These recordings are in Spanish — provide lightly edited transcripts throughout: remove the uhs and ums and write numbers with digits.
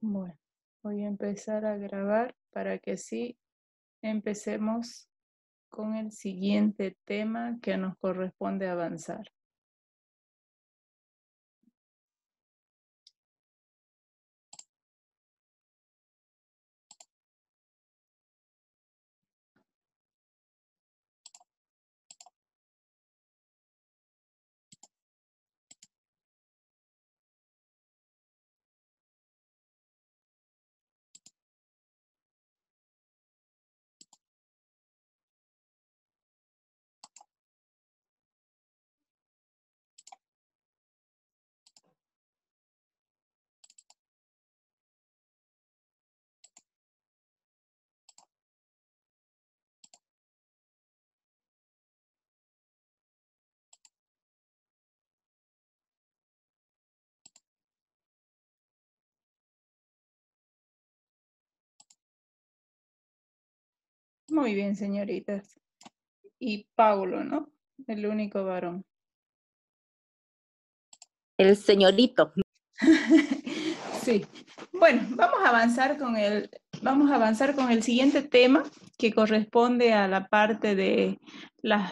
Bueno, voy a empezar a grabar para que sí empecemos con el siguiente tema que nos corresponde avanzar. Muy bien, señoritas. Y Paulo, ¿no? El único varón. El señorito. Sí. Bueno, vamos a avanzar con el siguiente tema que corresponde a la parte de las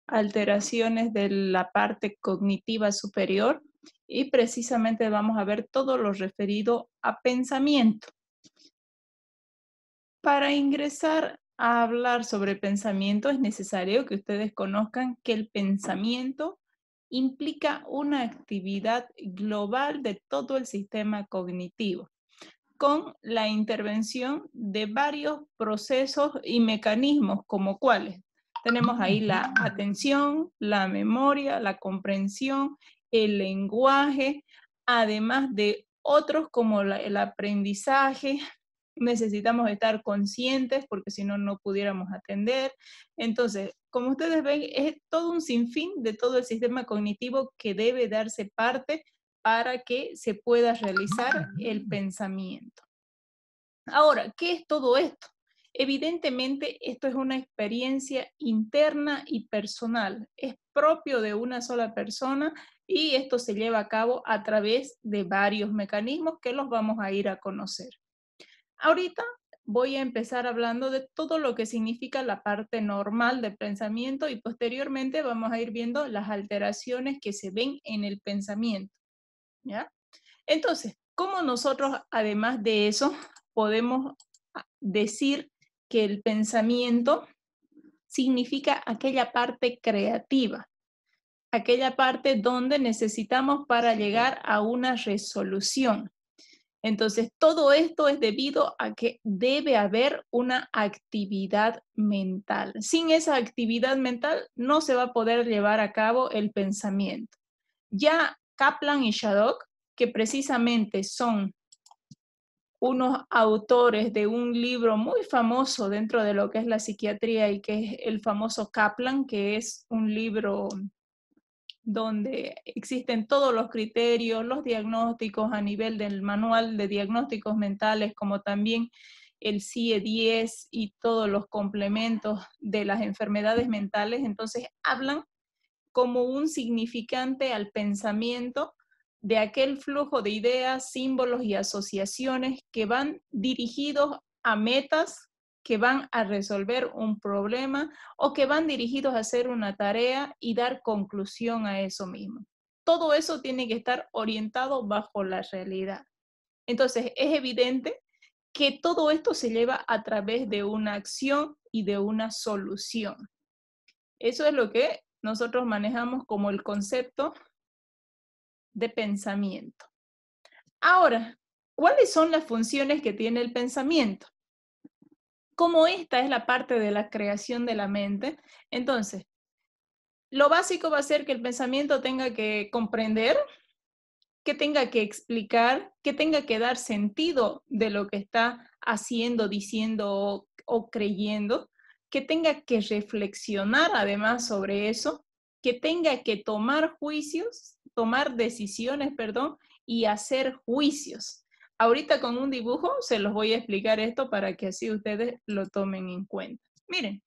alteraciones de la parte cognitiva superior y precisamente vamos a ver todo lo referido a pensamiento. Para ingresar a hablar sobre pensamiento es necesario que ustedes conozcan que el pensamiento implica una actividad global de todo el sistema cognitivo, con la intervención de varios procesos y mecanismos, como cuáles. Tenemos ahí la atención, la memoria, la comprensión, el lenguaje, además de otros como el aprendizaje. Necesitamos estar conscientes porque si no, no pudiéramos atender. Entonces, como ustedes ven, es todo un sinfín de todo el sistema cognitivo que debe darse parte para que se pueda realizar el pensamiento. Ahora, ¿qué es todo esto? Evidentemente, esto es una experiencia interna y personal. Es propio de una sola persona y esto se lleva a cabo a través de varios mecanismos que los vamos a ir a conocer. Ahorita voy a empezar hablando de todo lo que significa la parte normal del pensamiento y posteriormente vamos a ir viendo las alteraciones que se ven en el pensamiento, ¿ya? Entonces, ¿cómo nosotros, además de eso, podemos decir que el pensamiento significa aquella parte creativa, aquella parte donde necesitamos para llegar a una resolución? Entonces, todo esto es debido a que debe haber una actividad mental. Sin esa actividad mental no se va a poder llevar a cabo el pensamiento. Ya Kaplan y Shadok, que precisamente son unos autores de un libro muy famoso dentro de lo que es la psiquiatría y que es el famoso Kaplan, que es un libro donde existen todos los criterios, los diagnósticos a nivel del manual de diagnósticos mentales, como también el CIE-10 y todos los complementos de las enfermedades mentales. Entonces hablan como un significante al pensamiento de aquel flujo de ideas, símbolos y asociaciones que van dirigidos a metas, que van a resolver un problema o que van dirigidos a hacer una tarea y dar conclusión a eso mismo. Todo eso tiene que estar orientado bajo la realidad. Entonces, es evidente que todo esto se lleva a través de una acción y de una solución. Eso es lo que nosotros manejamos como el concepto de pensamiento. Ahora, ¿cuáles son las funciones que tiene el pensamiento? Como esta es la parte de la creación de la mente, entonces, lo básico va a ser que el pensamiento tenga que comprender, que tenga que explicar, que tenga que dar sentido de lo que está haciendo, diciendo o creyendo, que tenga que reflexionar además sobre eso, que tenga que tomar decisiones, perdón, y hacer juicios. Ahorita con un dibujo se los voy a explicar esto para que así ustedes lo tomen en cuenta. Miren,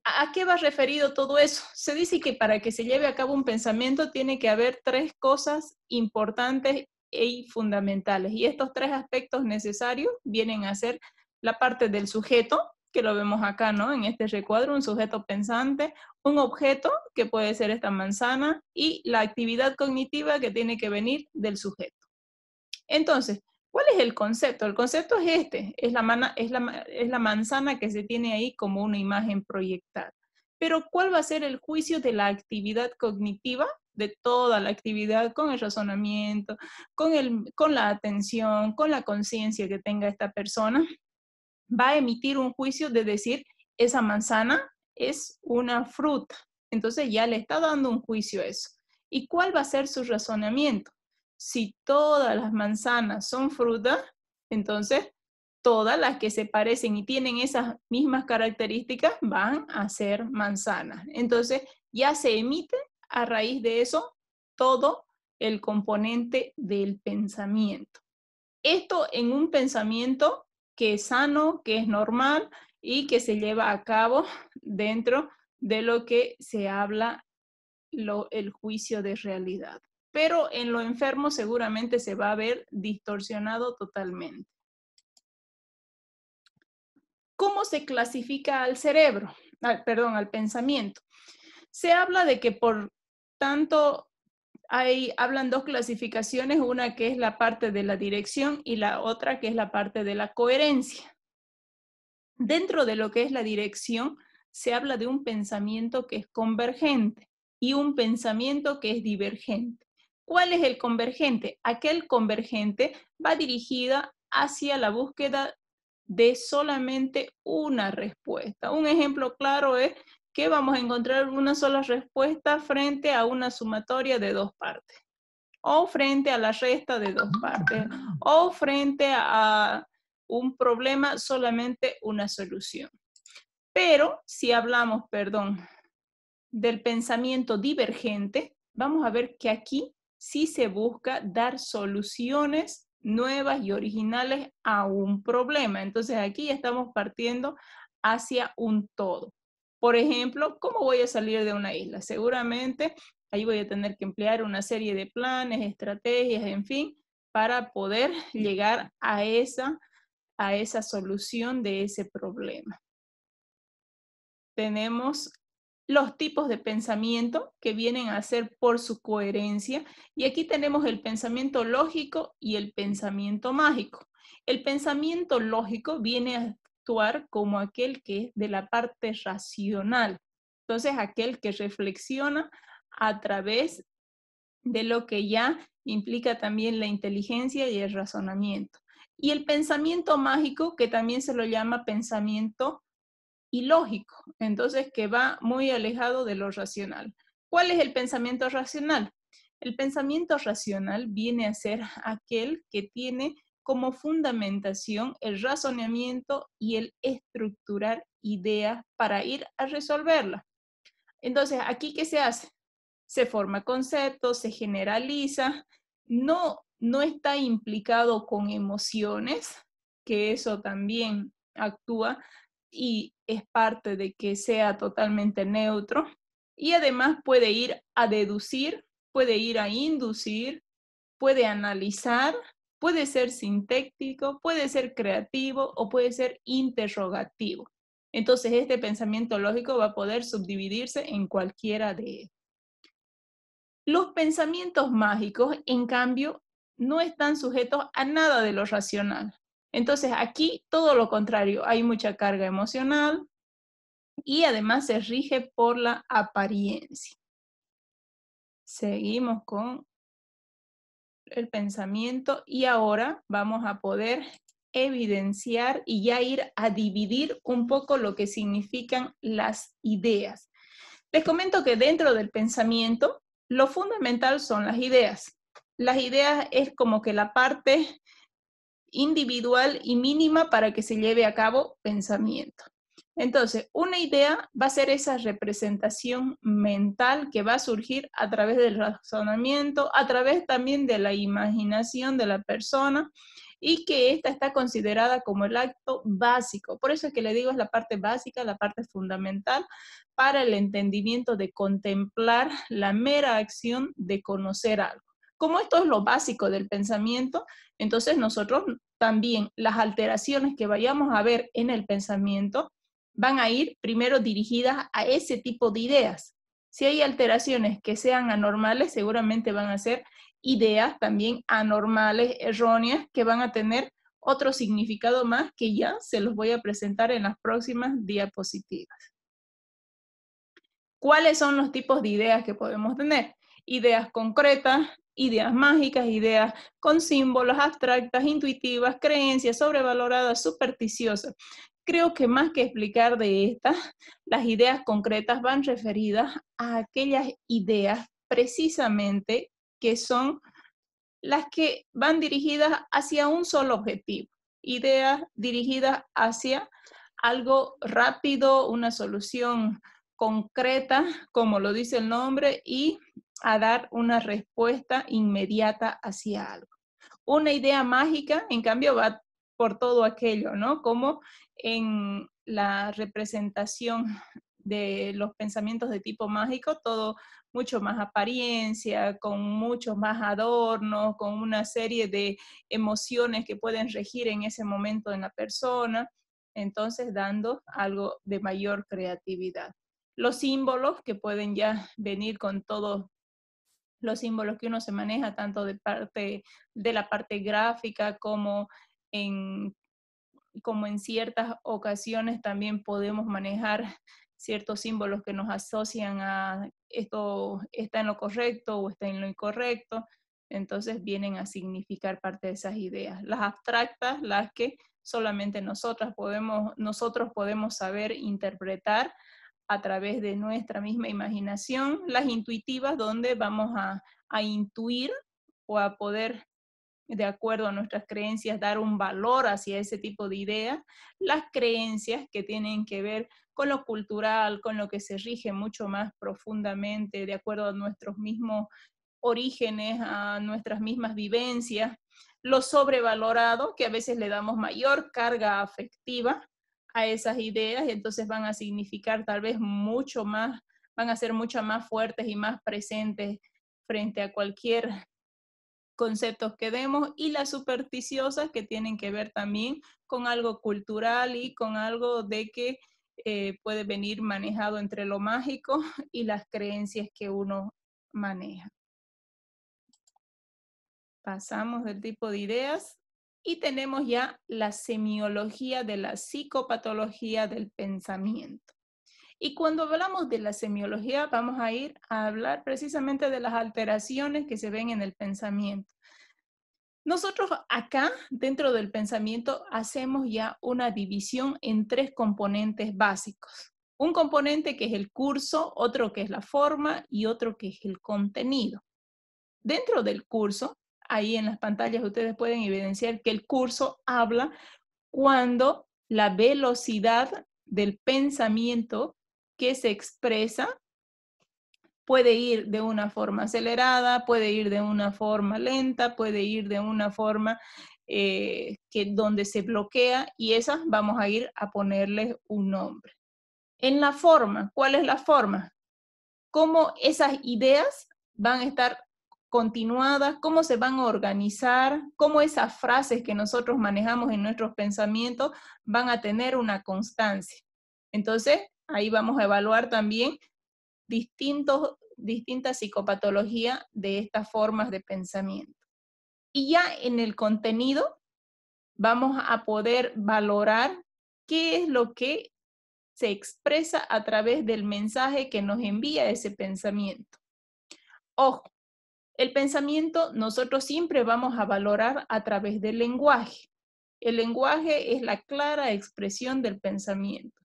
¿a qué va referido todo eso? Se dice que para que se lleve a cabo un pensamiento tiene que haber tres cosas importantes y fundamentales. Y estos tres aspectos necesarios vienen a ser la parte del sujeto, que lo vemos acá, ¿no? En este recuadro, un sujeto pensante, un objeto, que puede ser esta manzana, y la actividad cognitiva que tiene que venir del sujeto. Entonces, ¿cuál es el concepto? El concepto es este, es la manzana que se tiene ahí como una imagen proyectada. Pero ¿cuál va a ser el juicio de la actividad cognitiva? De toda la actividad, con el razonamiento, con la atención, con la conciencia que tenga esta persona, va a emitir un juicio de decir, esa manzana es una fruta. Entonces ya le está dando un juicio a eso. ¿Y cuál va a ser su razonamiento? Si todas las manzanas son frutas, entonces todas las que se parecen y tienen esas mismas características van a ser manzanas. Entonces ya se emite a raíz de eso todo el componente del pensamiento. Esto en un pensamiento que es sano, que es normal y que se lleva a cabo dentro de lo que se habla el juicio de realidad. Pero en lo enfermo seguramente se va a ver distorsionado totalmente. ¿Cómo se clasifica al cerebro? Al pensamiento. Se habla de que por tanto hablan dos clasificaciones, una que es la parte de la dirección y la otra que es la parte de la coherencia. Dentro de lo que es la dirección, se habla de un pensamiento que es convergente y un pensamiento que es divergente. ¿Cuál es el convergente? Aquel convergente va dirigida hacia la búsqueda de solamente una respuesta. Un ejemplo claro es que vamos a encontrar una sola respuesta frente a una sumatoria de dos partes, o frente a la resta de dos partes, o frente a un problema, solamente una solución. Pero si hablamos, del pensamiento divergente, vamos a ver que aquí sí se busca dar soluciones nuevas y originales a un problema. Entonces aquí estamos partiendo hacia un todo. Por ejemplo, ¿cómo voy a salir de una isla? Seguramente ahí voy a tener que emplear una serie de planes, estrategias, en fin, para poder llegar a esa solución de ese problema. Tenemos los tipos de pensamiento que vienen a ser por su coherencia, y aquí tenemos el pensamiento lógico y el pensamiento mágico. El pensamiento lógico viene a actuar como aquel que es de la parte racional, entonces aquel que reflexiona a través de lo que ya implica también la inteligencia y el razonamiento. Y el pensamiento mágico, que también se lo llama pensamiento ilógico, entonces que va muy alejado de lo racional. ¿Cuál es el pensamiento racional? El pensamiento racional viene a ser aquel que tiene como fundamentación el razonamiento y el estructurar ideas para ir a resolverla. Entonces, ¿aquí qué se hace? Se forma conceptos, se generaliza, no está implicado con emociones, que eso también actúa y es parte de que sea totalmente neutro, y además puede ir a deducir, puede ir a inducir, puede analizar, puede ser sintético, puede ser creativo o puede ser interrogativo. Entonces este pensamiento lógico va a poder subdividirse en cualquiera de ellos. Los pensamientos mágicos, en cambio, no están sujetos a nada de lo racional. Entonces aquí todo lo contrario, hay mucha carga emocional y además se rige por la apariencia. Seguimos con el pensamiento y ahora vamos a poder evidenciar y ya ir a dividir un poco lo que significan las ideas. Les comento que dentro del pensamiento, lo fundamental son las ideas. Las ideas es como que la parte individual y mínima para que se lleve a cabo pensamiento. Entonces, una idea va a ser esa representación mental que va a surgir a través del razonamiento, a través también de la imaginación de la persona, y que esta está considerada como el acto básico. Por eso es que le digo, es la parte básica, la parte fundamental para el entendimiento de contemplar la mera acción de conocer algo. Como esto es lo básico del pensamiento, entonces nosotros también las alteraciones que vayamos a ver en el pensamiento van a ir primero dirigidas a ese tipo de ideas. Si hay alteraciones que sean anormales, seguramente van a ser ideas también anormales, erróneas, que van a tener otro significado más que ya se los voy a presentar en las próximas diapositivas. ¿Cuáles son los tipos de ideas que podemos tener? Ideas concretas, ideas mágicas, ideas con símbolos, abstractas, intuitivas, creencias sobrevaloradas, supersticiosas. Creo que más que explicar de estas, las ideas concretas van referidas a aquellas ideas precisamente que son las que van dirigidas hacia un solo objetivo. Ideas dirigidas hacia algo rápido, una solución concreta, como lo dice el nombre, y a dar una respuesta inmediata hacia algo. Una idea mágica, en cambio, va por todo aquello, ¿no? Como en la representación de los pensamientos de tipo mágico, todo mucho más apariencia, con muchos más adornos, con una serie de emociones que pueden regir en ese momento en la persona, entonces dando algo de mayor creatividad. Los símbolos que pueden ya venir con todos los símbolos que uno se maneja, tanto de la parte gráfica como en ciertas ocasiones también podemos manejar ciertos símbolos que nos asocian a esto está en lo correcto o está en lo incorrecto, entonces vienen a significar parte de esas ideas. Las abstractas, las que solamente nosotros podemos saber interpretar a través de nuestra misma imaginación, las intuitivas, donde vamos a intuir o a poder, de acuerdo a nuestras creencias, dar un valor hacia ese tipo de ideas, las creencias que tienen que ver con lo cultural, con lo que se rige mucho más profundamente, de acuerdo a nuestros mismos orígenes, a nuestras mismas vivencias, lo sobrevalorado, que a veces le damos mayor carga afectiva a esas ideas, y entonces van a significar tal vez mucho más, van a ser mucho más fuertes y más presentes frente a cualquier conceptos que demos, y las supersticiosas que tienen que ver también con algo cultural y con algo de que puede venir manejado entre lo mágico y las creencias que uno maneja. Pasamos del tipo de ideas y tenemos ya la semiología de la psicopatología del pensamiento. Y cuando hablamos de la semiología, vamos a ir a hablar precisamente de las alteraciones que se ven en el pensamiento. Nosotros acá, dentro del pensamiento, hacemos ya una división en tres componentes básicos. Un componente que es el curso, otro que es la forma y otro que es el contenido. Dentro del curso, ahí en las pantallas ustedes pueden evidenciar que el curso habla cuando la velocidad del pensamiento que se expresa puede ir de una forma acelerada, puede ir de una forma lenta, puede ir de una forma donde se bloquea, y esas vamos a ir a ponerles un nombre. En la forma, ¿cuál es la forma? Cómo esas ideas van a estar continuadas, cómo se van a organizar, cómo esas frases que nosotros manejamos en nuestros pensamientos van a tener una constancia. Entonces, ahí vamos a evaluar también distintas psicopatologías de estas formas de pensamiento. Y ya en el contenido vamos a poder valorar qué es lo que se expresa a través del mensaje que nos envía ese pensamiento. Ojo, el pensamiento nosotros siempre vamos a valorar a través del lenguaje. El lenguaje es la clara expresión del pensamiento.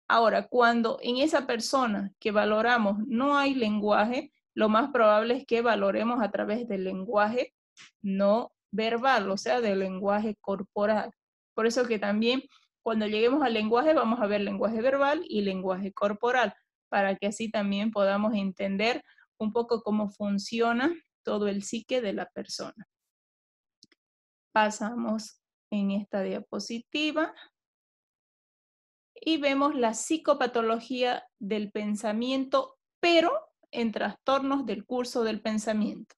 Ahora, cuando en esa persona que valoramos no hay lenguaje, lo más probable es que valoremos a través del lenguaje no verbal, o sea, del lenguaje corporal. Por eso que también cuando lleguemos al lenguaje vamos a ver lenguaje verbal y lenguaje corporal, para que así también podamos entender un poco cómo funciona todo el psique de la persona. Pasamos en esta diapositiva y vemos la psicopatología del pensamiento, pero en trastornos del curso del pensamiento.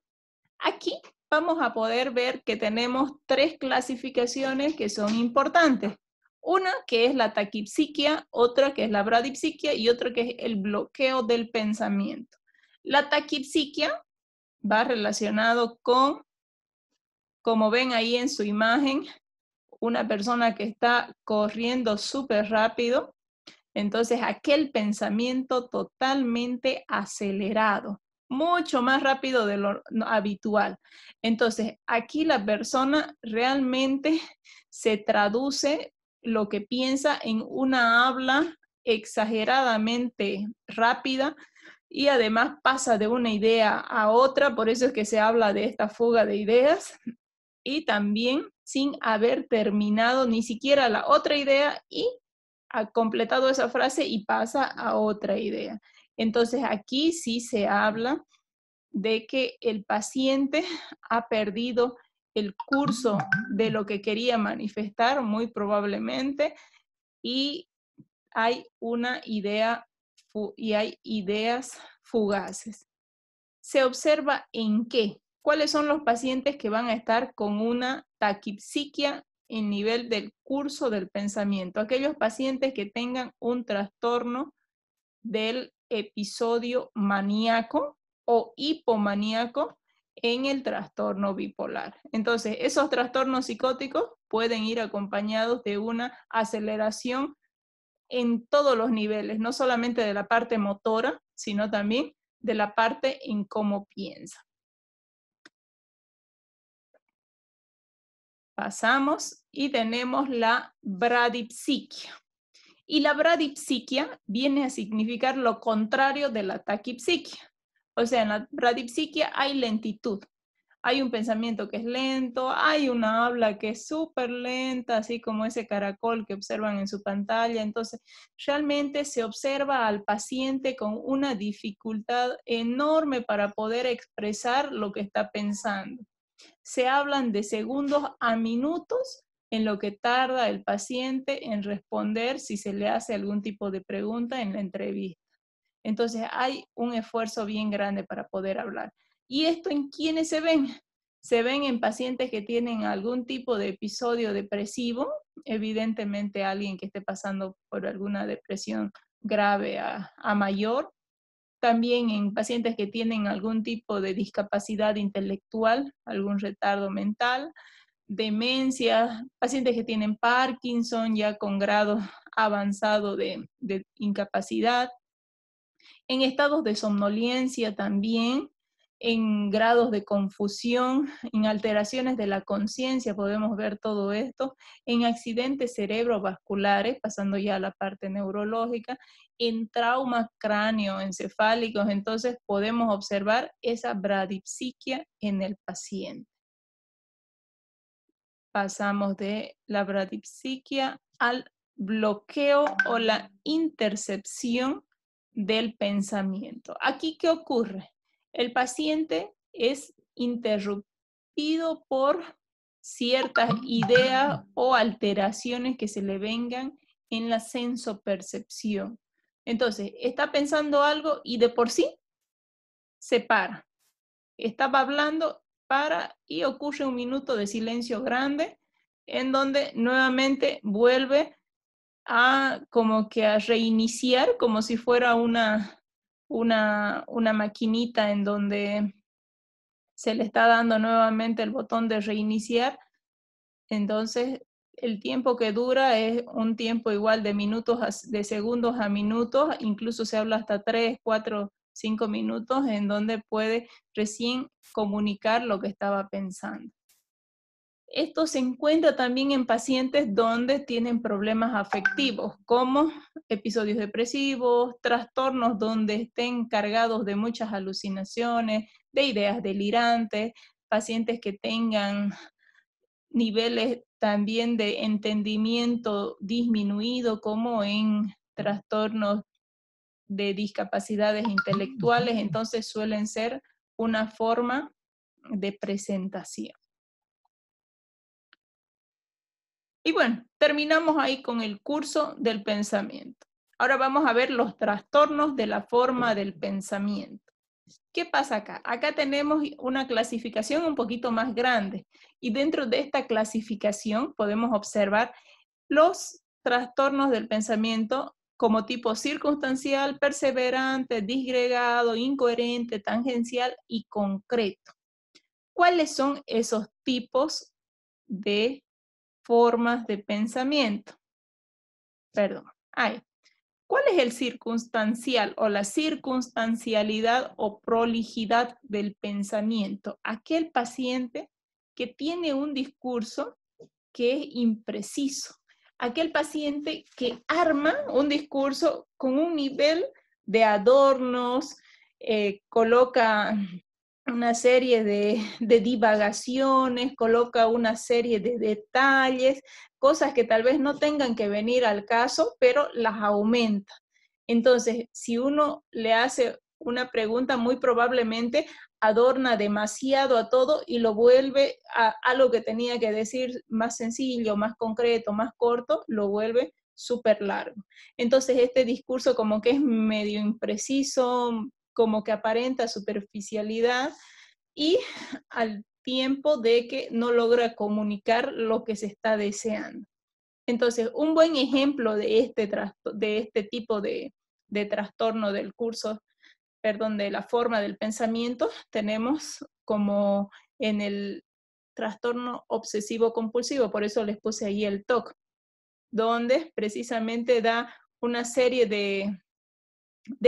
Aquí vamos a poder ver que tenemos 3 clasificaciones que son importantes. Una que es la taquipsiquia, otra que es la bradipsiquia y otra que es el bloqueo del pensamiento. La taquipsiquia va relacionado con, como ven ahí en su imagen, una persona que está corriendo súper rápido. Entonces, aquel pensamiento totalmente acelerado, mucho más rápido de lo habitual. Entonces, aquí la persona realmente se traduce lo que piensa en una habla exageradamente rápida y además pasa de una idea a otra, por eso es que se habla de esta fuga de ideas y también sin haber terminado ni siquiera la otra idea y ha completado esa frase y pasa a otra idea. Entonces aquí sí se habla de que el paciente ha perdido el curso de lo que quería manifestar, muy probablemente, y hay una idea y hay ideas fugaces. ¿Se observa en qué? ¿Cuáles son los pacientes que van a estar con una taquipsiquia en nivel del curso del pensamiento? Aquellos pacientes que tengan un trastorno del episodio maníaco o hipomaníaco en el trastorno bipolar. Entonces, esos trastornos psicóticos pueden ir acompañados de una aceleración en todos los niveles, no solamente de la parte motora, sino también de la parte en cómo piensa. Pasamos y tenemos la bradipsiquia. Y la bradipsiquia viene a significar lo contrario de la taquipsiquia. O sea, en la bradipsiquia hay lentitud. Hay un pensamiento que es lento, hay una habla que es súper lenta, así como ese caracol que observan en su pantalla. Entonces, realmente se observa al paciente con una dificultad enorme para poder expresar lo que está pensando. Se hablan de segundos a minutos en lo que tarda el paciente en responder si se le hace algún tipo de pregunta en la entrevista. Entonces hay un esfuerzo bien grande para poder hablar. ¿Y esto en quiénes se ven? Se ven en pacientes que tienen algún tipo de episodio depresivo, evidentemente alguien que esté pasando por alguna depresión grave a mayor, también en pacientes que tienen algún tipo de discapacidad intelectual, algún retardo mental, demencia, pacientes que tienen Parkinson ya con grado avanzado de incapacidad, en estados de somnolencia también, en grados de confusión, en alteraciones de la conciencia, podemos ver todo esto, en accidentes cerebrovasculares, pasando ya a la parte neurológica, en traumas cráneoencefálicos, entonces podemos observar esa bradipsiquia en el paciente. Pasamos de la bradipsiquia al bloqueo o la intercepción del pensamiento. Aquí, ¿qué ocurre? El paciente es interrumpido por ciertas ideas o alteraciones que se le vengan en la sensopercepción. Entonces, está pensando algo y de por sí se para. Estaba hablando, para y ocurre un minuto de silencio grande en donde nuevamente vuelve a como que a reiniciar como si fuera una maquinita en donde se le está dando nuevamente el botón de reiniciar. Entonces, el tiempo que dura es un tiempo igual de minutos, de segundos a minutos, incluso se habla hasta 3, 4, 5 minutos en donde puede recién comunicar lo que estaba pensando. Esto se encuentra también en pacientes donde tienen problemas afectivos, como episodios depresivos, trastornos donde estén cargados de muchas alucinaciones, de ideas delirantes, pacientes que tengan niveles también de entendimiento disminuido, como en trastornos de discapacidades intelectuales, entonces suelen ser una forma de presentación. Y bueno, terminamos ahí con el curso del pensamiento. Ahora vamos a ver los trastornos de la forma del pensamiento. ¿Qué pasa acá? Acá tenemos una clasificación un poquito más grande y dentro de esta clasificación podemos observar los trastornos del pensamiento como tipo circunstancial, perseverante, disgregado, incoherente, tangencial y concreto. ¿Cuáles son esos tipos de formas de pensamiento? Perdón. Hay. ¿Cuál es el circunstancial o la circunstancialidad o prolijidad del pensamiento? Aquel paciente que tiene un discurso que es impreciso. Aquel paciente que arma un discurso con un nivel de adornos, coloca una serie de divagaciones, coloca una serie de detalles, cosas que tal vez no tengan que venir al caso, pero las aumenta. Entonces, si uno le hace una pregunta, muy probablemente adorna demasiado a todo y lo vuelve a algo que tenía que decir más sencillo, más concreto, más corto, lo vuelve súper largo. Entonces, este discurso como que es medio impreciso, como que aparenta superficialidad y al tiempo de que no logra comunicar lo que se está deseando. Entonces, un buen ejemplo de este tipo de trastorno del curso, perdón, de la forma del pensamiento, tenemos como en el trastorno obsesivo compulsivo, por eso les puse ahí el TOC, donde precisamente da una serie de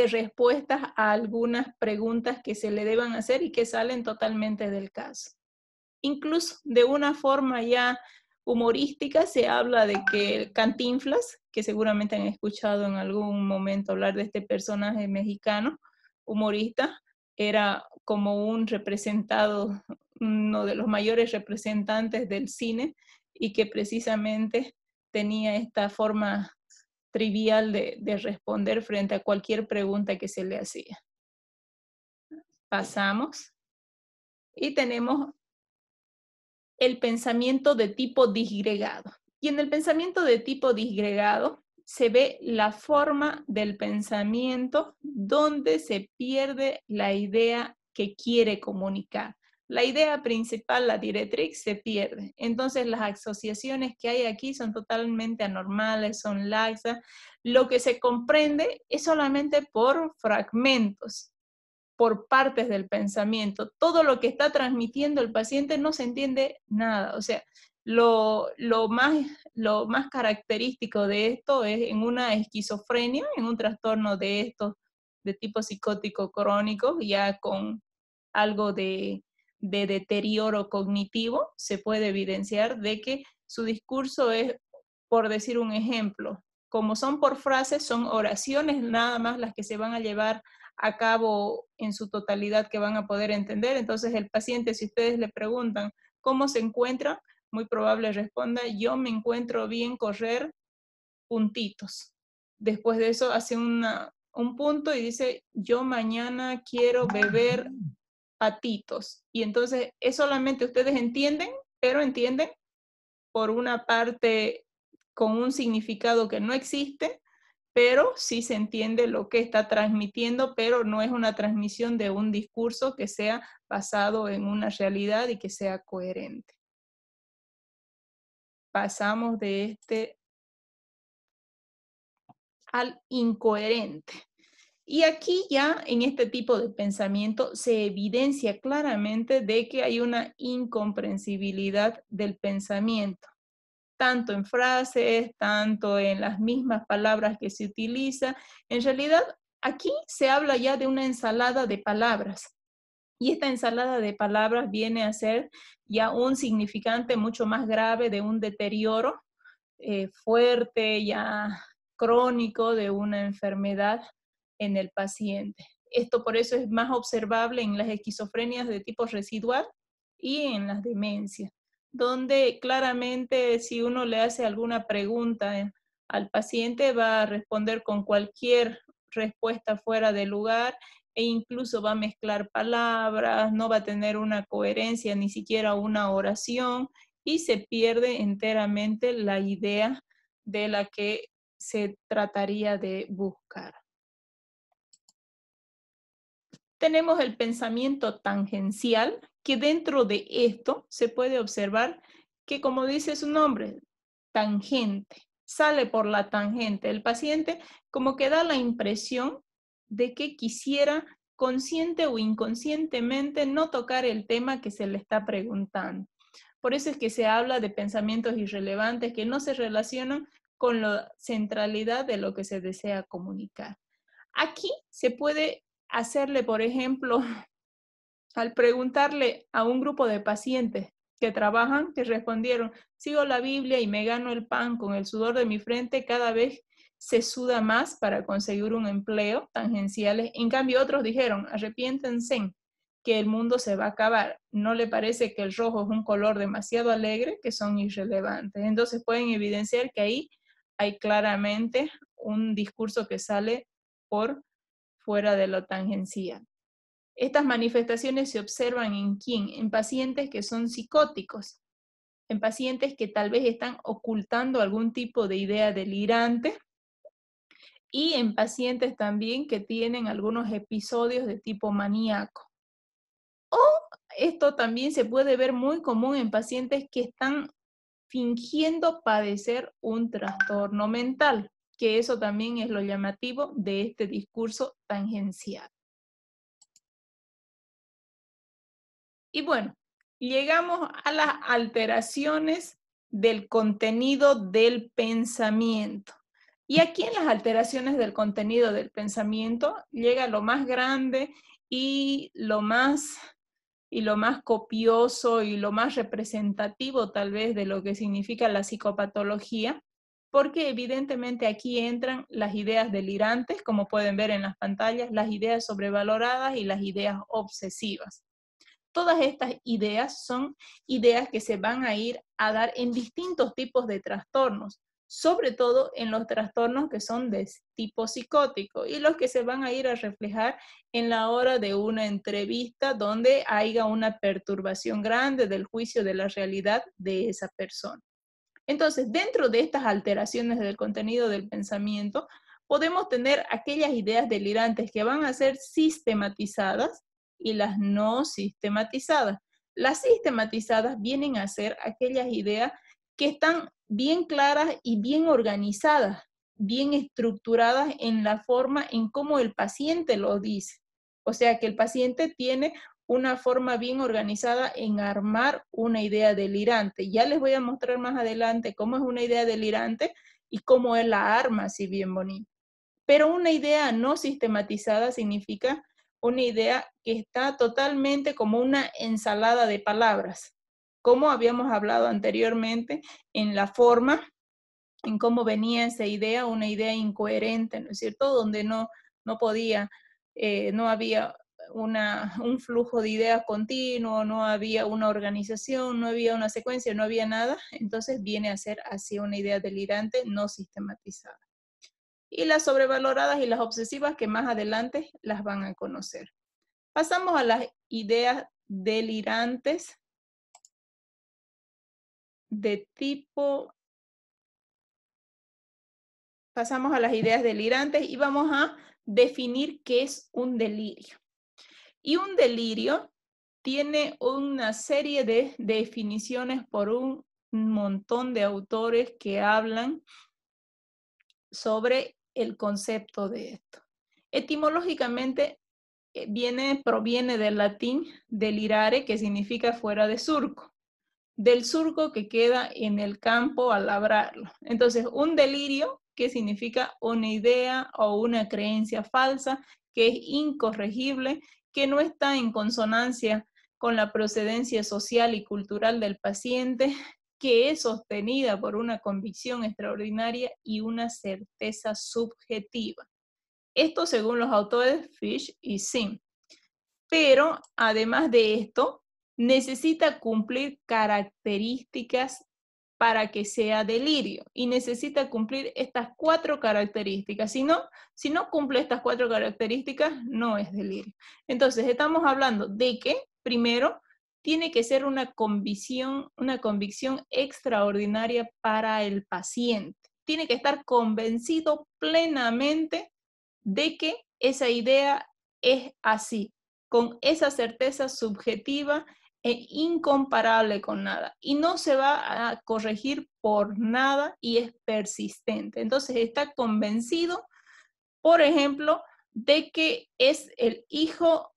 respuestas a algunas preguntas que se le deban hacer y que salen totalmente del caso. Incluso de una forma ya humorística se habla de que Cantinflas, que seguramente han escuchado en algún momento hablar de este personaje mexicano, humorista, era como un representado, uno de los mayores representantes del cine y que precisamente tenía esta forma trivial de responder frente a cualquier pregunta que se le hacía. Pasamos y tenemos el pensamiento de tipo disgregado. Y en el pensamiento de tipo disgregado se ve la forma del pensamiento donde se pierde la idea que quiere comunicar. La idea principal, la directriz, se pierde. Entonces las asociaciones que hay aquí son totalmente anormales, son laxas. Lo que se comprende es solamente por fragmentos, por partes del pensamiento. Todo lo que está transmitiendo el paciente no se entiende nada. O sea, lo más característico de esto es en una esquizofrenia, en un trastorno de estos de tipo psicótico crónico, ya con algo de deterioro cognitivo, se puede evidenciar de que su discurso es, por decir un ejemplo, como son por frases, son oraciones nada más las que se van a llevar a cabo en su totalidad que van a poder entender. Entonces el paciente, si ustedes le preguntan cómo se encuentra, muy probable responda, yo me encuentro bien, correr, puntitos. Después de eso hace un punto y dice, yo mañana quiero beber patitos. Y entonces es solamente ustedes entienden, pero entienden por una parte con un significado que no existe, pero sí se entiende lo que está transmitiendo, pero no es una transmisión de un discurso que sea basado en una realidad y que sea coherente. Pasamos de este al incoherente. Y aquí ya en este tipo de pensamiento se evidencia claramente de que hay una incomprensibilidad del pensamiento, tanto en frases, tanto en las mismas palabras que se utiliza. En realidad, aquí se habla ya de una ensalada de palabras. Y esta ensalada de palabras viene a ser ya un significante mucho más grave de un deterioro fuerte, ya crónico de una enfermedad en el paciente. Esto por eso es más observable en las esquizofrenias de tipo residual y en las demencias, donde claramente si uno le hace alguna pregunta al paciente va a responder con cualquier respuesta fuera de lugar e incluso va a mezclar palabras, no va a tener una coherencia, ni siquiera una oración, y se pierde enteramente la idea de la que se trataría de buscar. Tenemos el pensamiento tangencial, que dentro de esto se puede observar que, como dice su nombre, tangente, sale por la tangente. El paciente como que da la impresión de que quisiera consciente o inconscientemente no tocar el tema que se le está preguntando. Por eso es que se habla de pensamientos irrelevantes que no se relacionan con la centralidad de lo que se desea comunicar. Aquí se puede hacerle, por ejemplo, al preguntarle a un grupo de pacientes que trabajan, que respondieron, sigo la Biblia y me gano el pan con el sudor de mi frente, cada vez se suda más para conseguir un empleo, tangenciales. En cambio, otros dijeron, arrepiéntense que el mundo se va a acabar. ¿No le parece que el rojo es un color demasiado alegre? Que son irrelevantes. Entonces pueden evidenciar que ahí hay claramente un discurso que sale por fuera de lo tangencial. Estas manifestaciones se observan en quién, en pacientes que son psicóticos, en pacientes que tal vez están ocultando algún tipo de idea delirante y en pacientes también que tienen algunos episodios de tipo maníaco. O esto también se puede ver muy común en pacientes que están fingiendo padecer un trastorno mental, que eso también es lo llamativo de este discurso tangencial. Y bueno, llegamos a las alteraciones del contenido del pensamiento. Y aquí en las alteraciones del contenido del pensamiento llega lo más grande y lo más copioso y lo más representativo tal vez de lo que significa la psicopatología, porque evidentemente aquí entran las ideas delirantes, como pueden ver en las pantallas, las ideas sobrevaloradas y las ideas obsesivas. Todas estas ideas son ideas que se van a ir a dar en distintos tipos de trastornos, sobre todo en los trastornos que son de tipo psicótico y los que se van a ir a reflejar en la hora de una entrevista donde haya una perturbación grande del juicio de la realidad de esa persona. Entonces, dentro de estas alteraciones del contenido del pensamiento, podemos tener aquellas ideas delirantes que van a ser sistematizadas y las no sistematizadas. Las sistematizadas vienen a ser aquellas ideas que están bien claras y bien organizadas, bien estructuradas en la forma en cómo el paciente lo dice. O sea que el paciente tiene una forma bien organizada en armar una idea delirante. Ya les voy a mostrar más adelante cómo es una idea delirante y cómo él la arma así bien bonito. Pero una idea no sistematizada significa una idea que está totalmente como una ensalada de palabras, como habíamos hablado anteriormente en la forma, en cómo venía esa idea, una idea incoherente, ¿no es cierto? Donde no podía, no había un flujo de ideas continuo, no había una organización, no había una secuencia, no había nada, entonces viene a ser así una idea delirante no sistematizada. Y las sobrevaloradas y las obsesivas que más adelante las van a conocer. Pasamos a las ideas delirantes de tipo, pasamos a las ideas delirantes y vamos a definir qué es un delirio. Y un delirio tiene una serie de definiciones por un montón de autores que hablan sobre el concepto de esto. Etimológicamente proviene del latín delirare, que significa fuera de surco, del surco que queda en el campo al labrarlo. Entonces, un delirio, que significa una idea o una creencia falsa, que es incorregible, que no está en consonancia con la procedencia social y cultural del paciente, que es sostenida por una convicción extraordinaria y una certeza subjetiva. Esto según los autores Fish y Sim. Pero además de esto, necesita cumplir características para que sea delirio y necesita cumplir estas 4 características. Si no cumple estas 4 características, no es delirio. Entonces, estamos hablando de que, primero, tiene que ser una convicción extraordinaria para el paciente. Tiene que estar convencido plenamente de que esa idea es así, con esa certeza subjetiva e incomparable con nada. Y no se va a corregir por nada y es persistente. Entonces está convencido, por ejemplo, de que es el hijo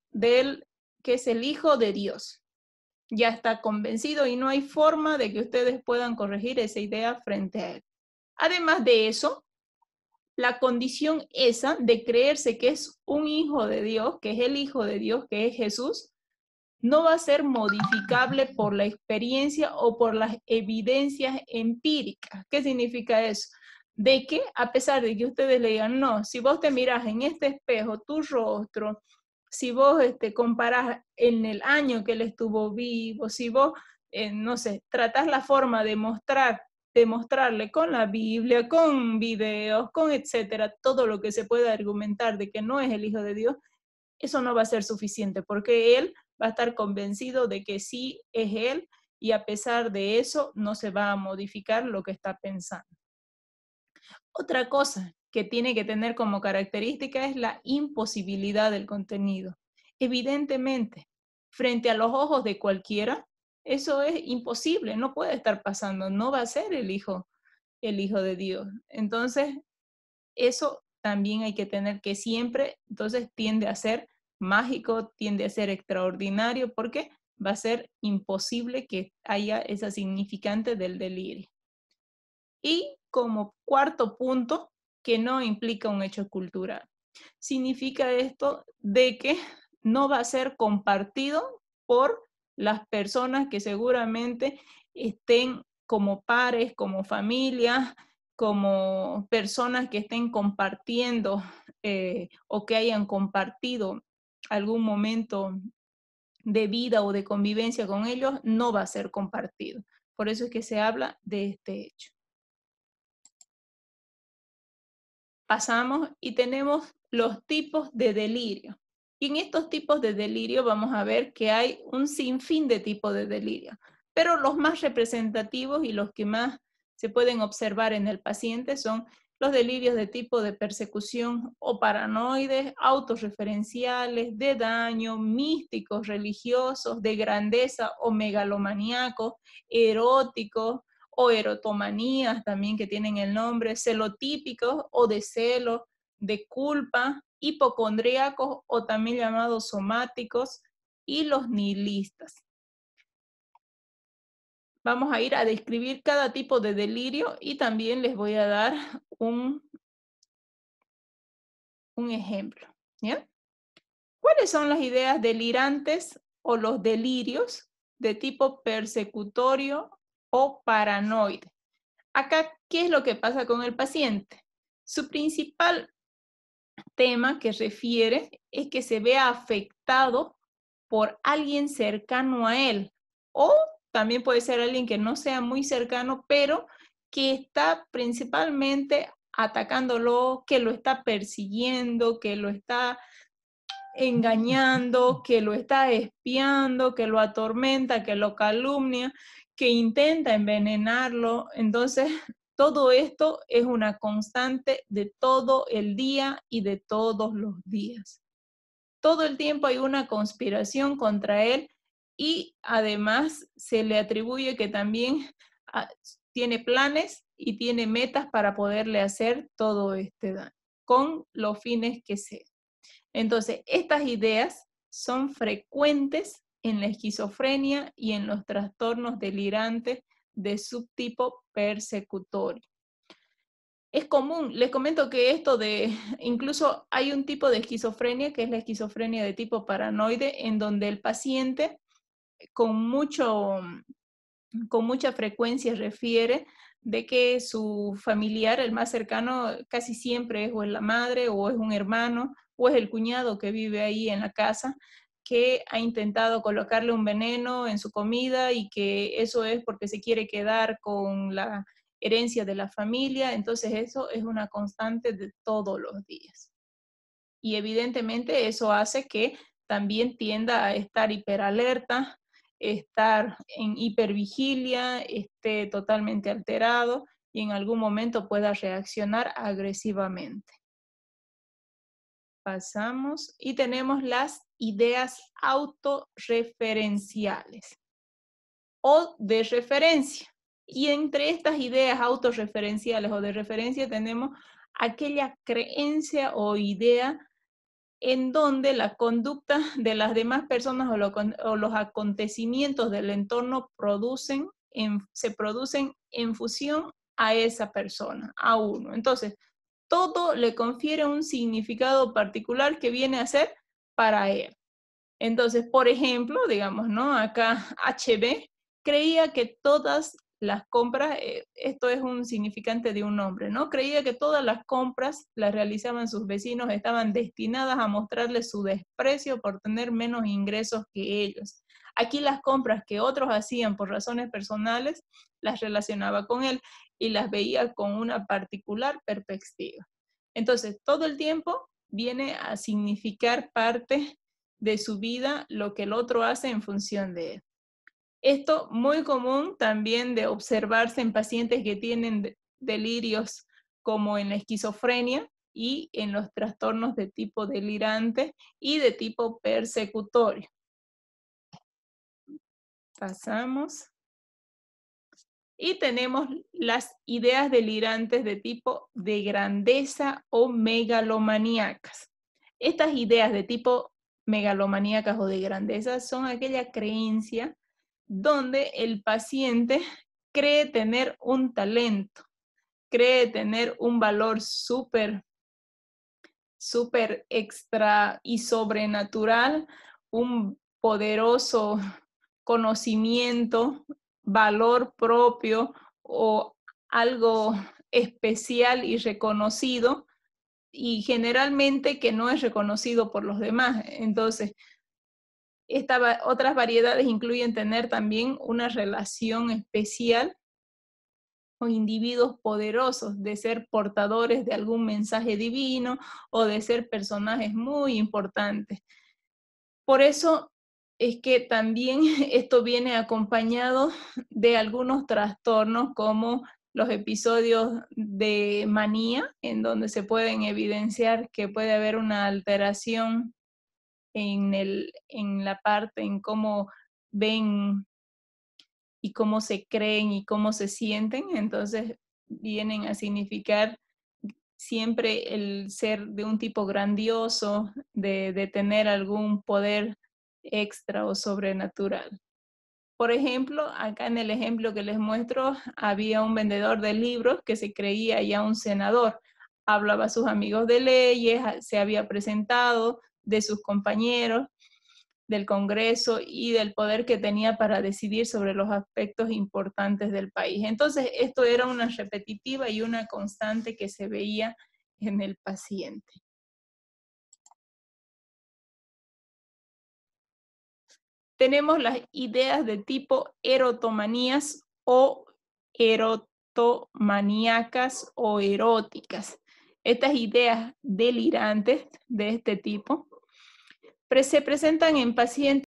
que es el hijo de Dios. Ya está convencido y no hay forma de que ustedes puedan corregir esa idea frente a él. Además de eso, la condición esa de creerse que es un hijo de Dios, que es el hijo de Dios, que es Jesús, no va a ser modificable por la experiencia o por las evidencias empíricas. ¿Qué significa eso? De que a pesar de que ustedes le digan, no, si vos te mirás en este espejo, tu rostro, si vos comparás en el año que él estuvo vivo, si vos, no sé, tratás la forma de mostrarle con la Biblia, con videos, con etcétera, todo lo que se puede argumentar de que no es el Hijo de Dios, eso no va a ser suficiente porque él va a estar convencido de que sí es él y a pesar de eso no se va a modificar lo que está pensando. Otra cosa que tiene que tener como característica es la imposibilidad del contenido. Evidentemente, frente a los ojos de cualquiera, eso es imposible, no puede estar pasando, no va a ser el hijo de Dios. Entonces, eso también hay que tener que siempre, entonces tiende a ser mágico, tiende a ser extraordinario, porque va a ser imposible que haya esa significante del delirio. Y como cuarto punto, que no implica un hecho cultural. Significa esto de que no va a ser compartido por las personas que seguramente estén como pares, como familia, como personas que estén compartiendo o que hayan compartido algún momento de vida o de convivencia con ellos, no va a ser compartido. Por eso es que se habla de este hecho. Pasamos y tenemos los tipos de delirio. Y en estos tipos de delirio vamos a ver que hay un sinfín de tipos de delirio, pero los más representativos y los que más se pueden observar en el paciente son los delirios de tipo de persecución o paranoides, autorreferenciales, de daño, místicos, religiosos, de grandeza o megalomaníacos, eróticos, o erotomanías también que tienen el nombre, celotípicos o de celo, de culpa, hipocondríacos o también llamados somáticos y los nihilistas. Vamos a ir a describir cada tipo de delirio y también les voy a dar un ejemplo. ¿Ya? ¿Cuáles son las ideas delirantes o los delirios de tipo persecutorio o paranoide? Acá, ¿qué es lo que pasa con el paciente? Su principal tema que refiere es que se vea afectado por alguien cercano a él o también puede ser alguien que no sea muy cercano, pero que está principalmente atacándolo, que lo está persiguiendo, que lo está engañando, que lo está espiando, que lo atormenta, que lo calumnia, que intenta envenenarlo. Entonces, todo esto es una constante de todo el día y de todos los días. Todo el tiempo hay una conspiración contra él y además se le atribuye que también tiene planes y tiene metas para poderle hacer todo este daño, con los fines que sean. Entonces, estas ideas son frecuentes en la esquizofrenia y en los trastornos delirantes de subtipo persecutorio. Es común, les comento que incluso hay un tipo de esquizofrenia que es la esquizofrenia de tipo paranoide, en donde el paciente con, con mucha frecuencia refiere de que su familiar, el más cercano, casi siempre es o es la madre o es un hermano o es el cuñado que vive ahí en la casa, que ha intentado colocarle un veneno en su comida y que eso es porque se quiere quedar con la herencia de la familia. Entonces eso es una constante de todos los días. Y evidentemente eso hace que también tienda a estar hiperalerta, estar en hipervigilia, esté totalmente alterado y en algún momento pueda reaccionar agresivamente. Pasamos y tenemos las ideas autorreferenciales o de referencia. Y entre estas ideas autorreferenciales o de referencia tenemos aquella creencia o idea en donde la conducta de las demás personas o los acontecimientos del entorno se producen en función a esa persona, a uno. Entonces, todo le confiere un significado particular que viene a ser para él. Entonces, por ejemplo, digamos, ¿no? Acá HB creía que todas las compras, esto es un significante de un nombre, ¿no? Creía que todas las compras las realizaban sus vecinos, estaban destinadas a mostrarle su desprecio por tener menos ingresos que ellos. Aquí las compras que otros hacían por razones personales, las relacionaba con él y las veía con una particular perspectiva. Entonces, todo el tiempo viene a significar parte de su vida lo que el otro hace en función de él. Esto muy común también de observarse en pacientes que tienen delirios como en la esquizofrenia y en los trastornos de tipo delirante y de tipo persecutorio. Pasamos. Y tenemos las ideas delirantes de tipo de grandeza o megalomaníacas. Estas ideas de tipo megalomaníacas o de grandeza son aquella creencia donde el paciente cree tener un talento, cree tener un valor súper extra y sobrenatural, un poderoso conocimiento, valor propio o algo especial y reconocido, y generalmente que no es reconocido por los demás. Entonces, otras variedades incluyen tener también una relación especial con individuos poderosos, de ser portadores de algún mensaje divino o de ser personajes muy importantes. Por eso es que también esto viene acompañado de algunos trastornos como los episodios de manía, en donde se pueden evidenciar que puede haber una alteración en la parte, en cómo ven y cómo se creen y cómo se sienten. Entonces vienen a significar siempre el ser de un tipo grandioso, de tener algún poder extra o sobrenatural. Por ejemplo, acá en el ejemplo que les muestro, había un vendedor de libros que se creía ya un senador. Hablaba a sus amigos de leyes, se había presentado de sus compañeros del Congreso y del poder que tenía para decidir sobre los aspectos importantes del país. Entonces, esto era una repetitiva y una constante que se veía en el paciente. Tenemos las ideas de tipo erotomanías o erotomaníacas o eróticas. Estas ideas delirantes de este tipo se presentan en pacientes